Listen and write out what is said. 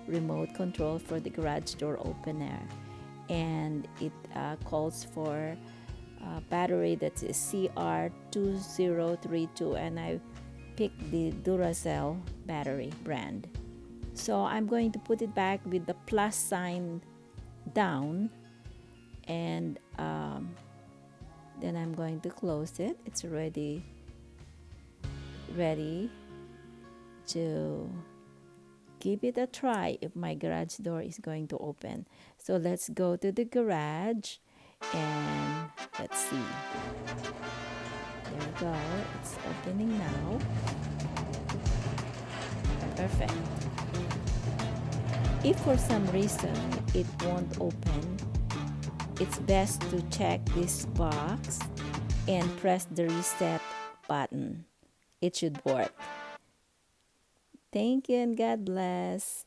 remote control for the garage door opener, and it calls for a battery that is CR2032, and I picked the Duracell battery brand. So I'm going to put it back with the plus sign down, and then I'm going to close it. It's already ready to give it a try if my garage door is going to open. So let's go to the garage and let's see. There we go. It's opening now. Perfect. If for some reason it won't open, it's best to check this box and press the reset button. It should work. Thank you and God bless.